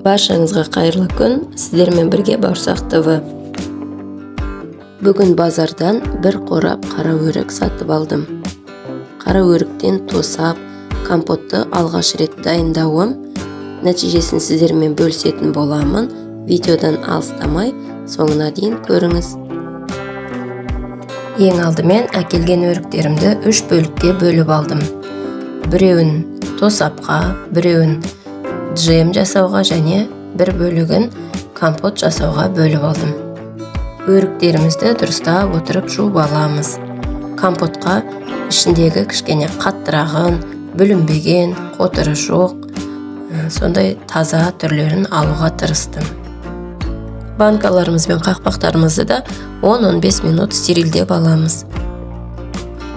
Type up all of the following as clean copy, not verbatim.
Баршаңызға қайырлы күн, сіздермен бірге Бауырсақ ТВ. Бүгін базардан бір қорап қара өрік сатып алдым. Қара өріктен тосап, компотты алғаш рет дайындауым, нәтижесін сіздермен бөлісетін боламын. Видеодан алыстамай, соңына дейін көріңіз. Ең алдымен әкелген өріктерімді 3 бөлікке бөліп алдым. Біреуін тосапқа, біреуін джем жасауға және бір бөлігін компот жасауға бөліп алдым. Өріктерімізді дұрыстап отырып жуып аламыз. Компотқа ішіндегі кішкене қаттырағын, бүлінбеген, қотыры жоқ, сондай таза түрлерін алуға тырыстым. Банкаларымыз бен қақпақтарымызды да 10-15 минут стерилдеп аламыз.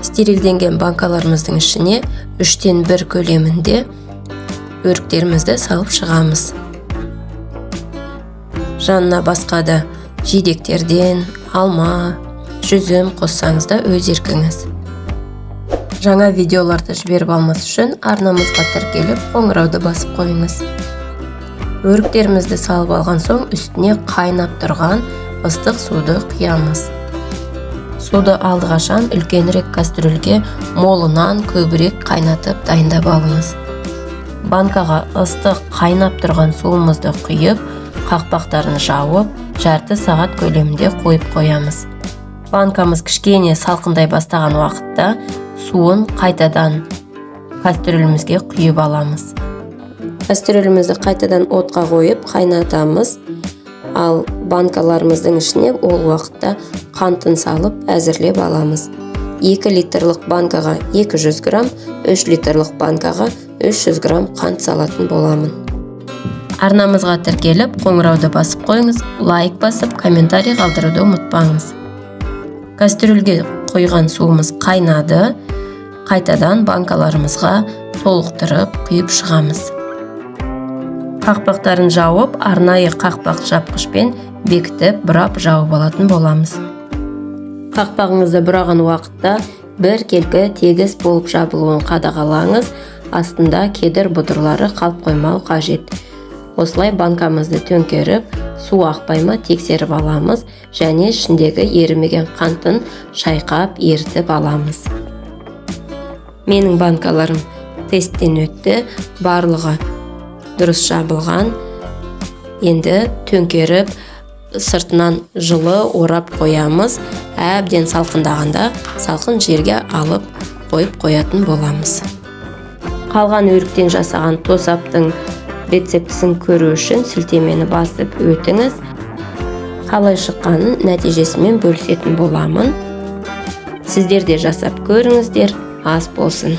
Стерилденген банкаларымыздың ішіне 3-тен 1 көлемінде өріктерімізді салып шығамыз. Жанына басқа да жидектерден, алма, жүзім қоссаңыз да өз еркіңіз. Жаңа видеоларды жіберіп алмас үшін арнамызға тіркеліп қоңырауды басып қойыңыз. Өріктерімізді салып алған соң үстіне қайнап тұрған ыстық суды құямыз. Суды алдығашан үлкенірек кастрюльге молынан көбірек қайнатып дайындап алыңыз. Банкаға ыстық қайнап тұрған суымызды құйып, қақпақтарын жауып, жарты сағат көлемінде қойып қоямыз. Банкамыз кішкене салқындай бастаған уақытта суын қайтадан кастрюльімізге құйып аламыз. Кастрюльімізді қайтадан отқа қойып қайнатамыз, ал банкаларымыздың ішіне ол уақытта қантын салып әзірлеп аламыз. 2 литрлік банкаға 200 грамм, 3 литрлік банкаға 300 грамм қант салатын боламын. Арнамызға тіркеліп, қоңырауды басып қойыңыз, лайк басып, комментарий қалдыруды ұмытпаңыз. Кастрюльге қойған суымыз қайнады, қайтадан банкаларымызға толықтырып құйып шығамыз. Қақпақтарын жауып, арнайы қақпақ жапқышпен бекітіп, бұрап жауып алатын боламыз. Қақпағыңызды бұраған уақытта бір келкі тегіс болып жабылуын қадағалаңыз, астында кедір бұдырлары қалып қоймау қажет. Осылай банкамызды төңкеріп, су ақпай ма тексеріп аламыз және ішіндегі ерімеген қантын шайқап ерітіп аламыз. Менің банкаларым тесттен өтті, барлығы дұрыс жабылған. Енді төңкеріп, сыртынан жылы орап қоямыз. Әбден салқындағанда салқын жерге алып қойып қоятын боламыз. Қалған өріктен жасаған тосаптың рецептісін көру үшін сілтемені басып өтіңіз. Қалай шыққанын нәтижесімен бөлісетін боламын. Сіздер де жасап көріңіздер, ас болсын.